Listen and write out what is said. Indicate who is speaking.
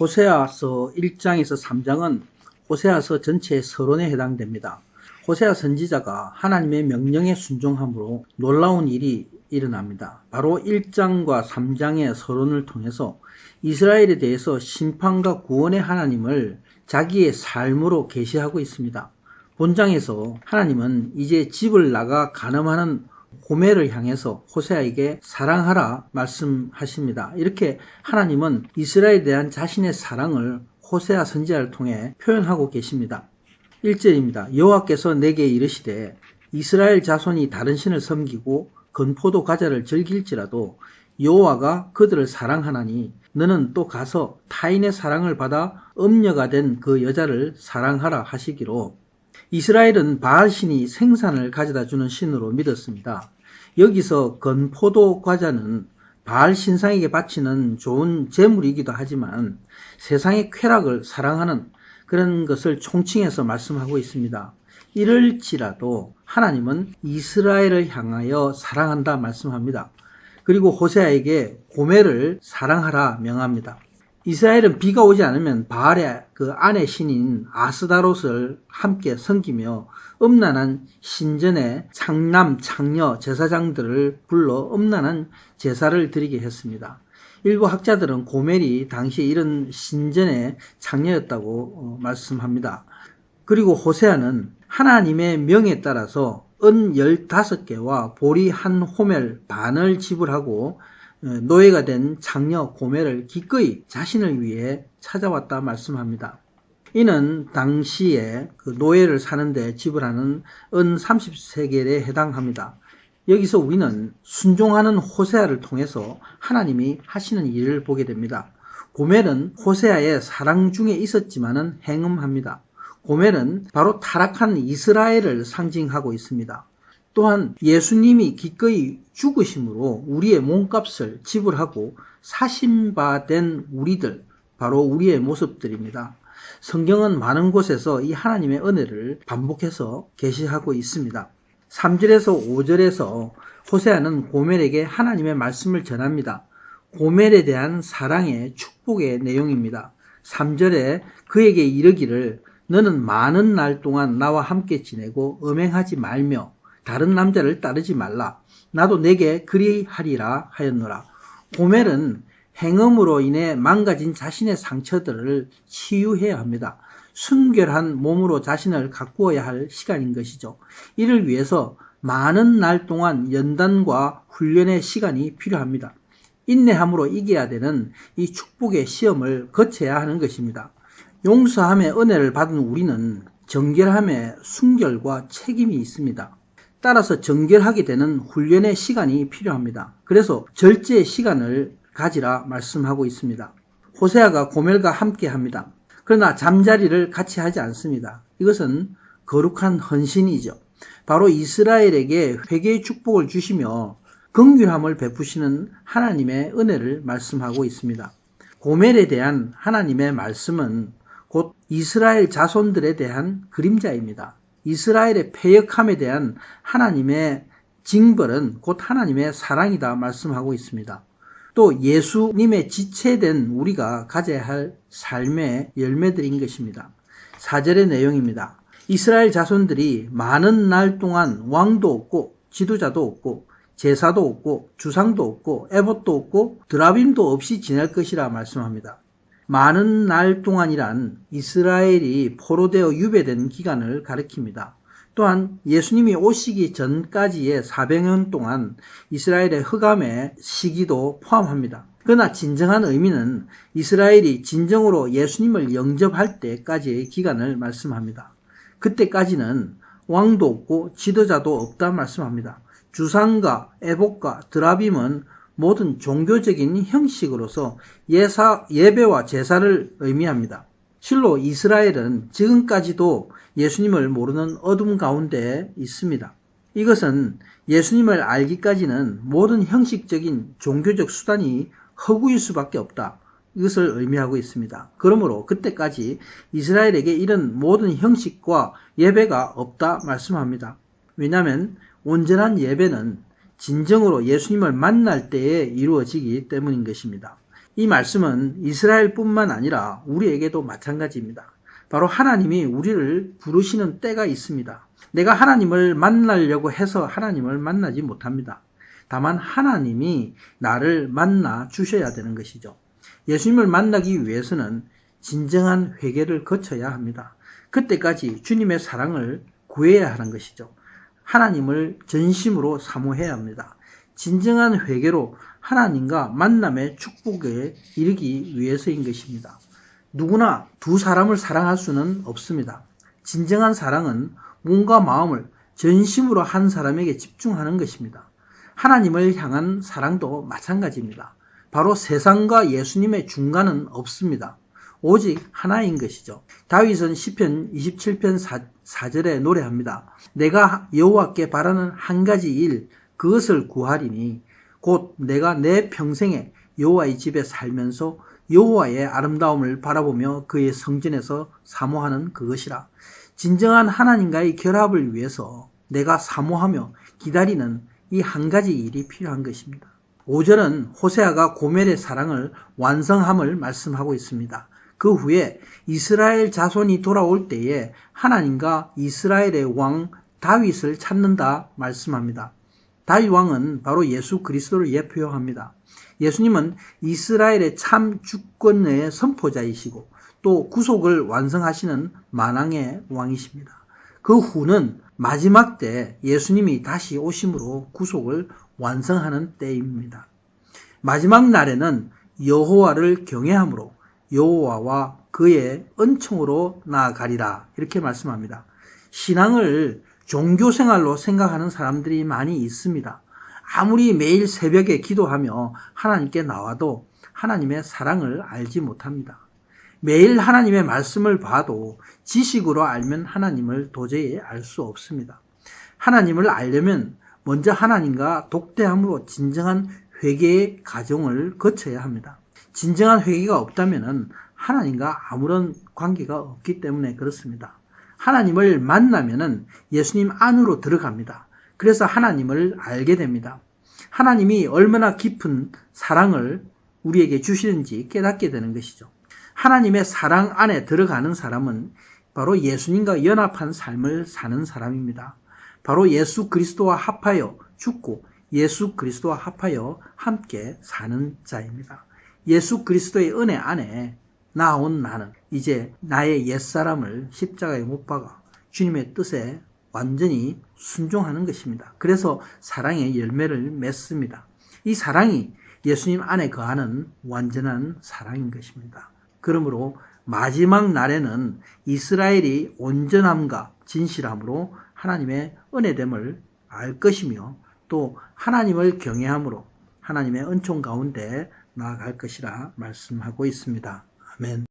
Speaker 1: 호세아서 1장에서 3장은 호세아서 전체의 서론에 해당됩니다. 호세아 선지자가 하나님의 명령에 순종함으로 놀라운 일이 일어납니다. 바로 1장과 3장의 서론을 통해서 이스라엘에 대해서 심판과 구원의 하나님을 자기의 삶으로 계시하고 있습니다. 본장에서 하나님은 이제 집을 나가 간음하는 고멜을 향해서 호세아에게 사랑하라 말씀하십니다. 이렇게 하나님은 이스라엘에 대한 자신의 사랑을 호세아 선지자를 통해 표현하고 계십니다. 1절입니다. 여호와께서 내게 이르시되 이스라엘 자손이 다른 신을 섬기고 건포도 과자를 즐길지라도 여호와가 그들을 사랑하나니 너는 또 가서 타인의 사랑을 받아 음녀가 된 그 여자를 사랑하라 하시기로. 이스라엘은 바알신이 생산을 가져다 주는 신으로 믿었습니다. 여기서 건포도 과자는 바알 신상에게 바치는 좋은 제물이기도 하지만 세상의 쾌락을 사랑하는 그런 것을 총칭해서 말씀하고 있습니다. 이럴지라도 하나님은 이스라엘을 향하여 사랑한다 말씀합니다. 그리고 호세아에게 고멜을 사랑하라 명합니다. 이스라엘은 비가 오지 않으면 바알의 그 아내 신인 아스다롯을 함께 섬기며 음란한 신전의 창남, 창녀, 제사장들을 불러 음란한 제사를 드리게 했습니다. 일부 학자들은 고멜이 당시 이런 신전의 창녀였다고 말씀합니다. 그리고 호세아는 하나님의 명에 따라서 은 15개와 보리 한 호멜 반을 지불하고 노예가 된 장녀 고멜을 기꺼이 자신을 위해 찾아왔다 말씀합니다. 이는 당시에 그 노예를 사는데 지불하는 은 30세겔에 해당합니다. 여기서 우리는 순종하는 호세아를 통해서 하나님이 하시는 일을 보게 됩니다. 고멜은 호세아의 사랑 중에 있었지만은 행음합니다. 고멜은 바로 타락한 이스라엘을 상징하고 있습니다. 또한 예수님이 기꺼이 죽으심으로 우리의 몸값을 지불하고 사신 바 된 우리들, 바로 우리의 모습들입니다. 성경은 많은 곳에서 이 하나님의 은혜를 반복해서 계시하고 있습니다. 3절에서 5절에서 호세아는 고멜에게 하나님의 말씀을 전합니다. 고멜에 대한 사랑의 축복의 내용입니다. 3절에 그에게 이르기를 너는 많은 날 동안 나와 함께 지내고 음행하지 말며 다른 남자를 따르지 말라. 나도 내게 그리하리라 하였노라. 고멜은 행음으로 인해 망가진 자신의 상처들을 치유해야 합니다. 순결한 몸으로 자신을 가꾸어야 할 시간인 것이죠. 이를 위해서 많은 날 동안 연단과 훈련의 시간이 필요합니다. 인내함으로 이겨야 되는 이 축복의 시험을 거쳐야 하는 것입니다. 용서함의 은혜를 받은 우리는 정결함의 순결과 책임이 있습니다. 따라서 정결하게 되는 훈련의 시간이 필요합니다. 그래서 절제의 시간을 가지라 말씀하고 있습니다. 호세아가 고멜과 함께 합니다. 그러나 잠자리를 같이 하지 않습니다. 이것은 거룩한 헌신이죠. 바로 이스라엘에게 회개의 축복을 주시며 긍휼함을 베푸시는 하나님의 은혜를 말씀하고 있습니다. 고멜에 대한 하나님의 말씀은 곧 이스라엘 자손들에 대한 그림자입니다. 이스라엘의 패역함에 대한 하나님의 징벌은 곧 하나님의 사랑이다 말씀하고 있습니다. 또 예수님의 지체된 우리가 가져야 할 삶의 열매들인 것입니다. 4절의 내용입니다. 이스라엘 자손들이 많은 날 동안 왕도 없고 지도자도 없고 제사도 없고 주상도 없고 에봇도 없고 드라빔도 없이 지낼 것이라 말씀합니다. 많은 날 동안이란 이스라엘이 포로되어 유배된 기간을 가리킵니다. 또한 예수님이 오시기 전까지의 400년 동안 이스라엘의 흑암의 시기도 포함합니다. 그러나 진정한 의미는 이스라엘이 진정으로 예수님을 영접할 때까지의 기간을 말씀합니다. 그때까지는 왕도 없고 지도자도 없다 말씀합니다. 주상과 에봇과 드라빔은 모든 종교적인 형식으로서 예배와 제사를 의미합니다. 실로 이스라엘은 지금까지도 예수님을 모르는 어둠 가운데 있습니다. 이것은 예수님을 알기까지는 모든 형식적인 종교적 수단이 허구일 수밖에 없다. 이것을 의미하고 있습니다. 그러므로 그때까지 이스라엘에게 이런 모든 형식과 예배가 없다 말씀합니다. 왜냐하면 온전한 예배는 진정으로 예수님을 만날 때에 이루어지기 때문인 것입니다. 이 말씀은 이스라엘뿐만 아니라 우리에게도 마찬가지입니다. 바로 하나님이 우리를 부르시는 때가 있습니다. 내가 하나님을 만나려고 해서 하나님을 만나지 못합니다. 다만 하나님이 나를 만나 주셔야 되는 것이죠. 예수님을 만나기 위해서는 진정한 회개를 거쳐야 합니다. 그때까지 주님의 사랑을 구해야 하는 것이죠. 하나님을 전심으로 사모해야 합니다. 진정한 회개로 하나님과 만남의 축복에 이르기 위해서인 것입니다. 누구나 두 사람을 사랑할 수는 없습니다. 진정한 사랑은 몸과 마음을 전심으로 한 사람에게 집중하는 것입니다. 하나님을 향한 사랑도 마찬가지입니다. 바로 세상과 예수님의 중간은 없습니다. 오직 하나인 것이죠. 다윗은 시편 27편 4절에 노래합니다. 내가 여호와께 바라는 한 가지 일 그것을 구하리니 곧 내가 내 평생에 여호와의 집에 살면서 여호와의 아름다움을 바라보며 그의 성전에서 사모하는 그것이라. 진정한 하나님과의 결합을 위해서 내가 사모하며 기다리는 이 한 가지 일이 필요한 것입니다. 5절은 호세아가 고멜의 사랑을 완성함을 말씀하고 있습니다. 그 후에 이스라엘 자손이 돌아올 때에 하나님과 이스라엘의 왕 다윗을 찾는다 말씀합니다. 다윗 왕은 바로 예수 그리스도를 예표합니다. 예수님은 이스라엘의 참 주권의 선포자이시고 또 구속을 완성하시는 만왕의 왕이십니다. 그 후는 마지막 때 예수님이 다시 오심으로 구속을 완성하는 때입니다. 마지막 날에는 여호와를 경외함으로 여호와와 그의 은총으로 나아가리라 이렇게 말씀합니다. 신앙을 종교생활로 생각하는 사람들이 많이 있습니다. 아무리 매일 새벽에 기도하며 하나님께 나와도 하나님의 사랑을 알지 못합니다. 매일 하나님의 말씀을 봐도 지식으로 알면 하나님을 도저히 알 수 없습니다. 하나님을 알려면 먼저 하나님과 독대함으로 진정한 회개의 과정을 거쳐야 합니다. 진정한 회개가 없다면 하나님과 아무런 관계가 없기 때문에 그렇습니다. 하나님을 만나면 예수님 안으로 들어갑니다. 그래서 하나님을 알게 됩니다. 하나님이 얼마나 깊은 사랑을 우리에게 주시는지 깨닫게 되는 것이죠. 하나님의 사랑 안에 들어가는 사람은 바로 예수님과 연합한 삶을 사는 사람입니다. 바로 예수 그리스도와 합하여 죽고 예수 그리스도와 합하여 함께 사는 자입니다. 예수 그리스도의 은혜 안에 나온 나는 이제 나의 옛사람을 십자가에 못 박아 주님의 뜻에 완전히 순종하는 것입니다. 그래서 사랑의 열매를 맺습니다. 이 사랑이 예수님 안에 거하는 완전한 사랑인 것입니다. 그러므로 마지막 날에는 이스라엘이 온전함과 진실함으로 하나님의 은혜됨을 알 것이며 또 하나님을 경외함으로 하나님의 은총 가운데 나아갈 것이라 말씀하고 있습니다. 아멘.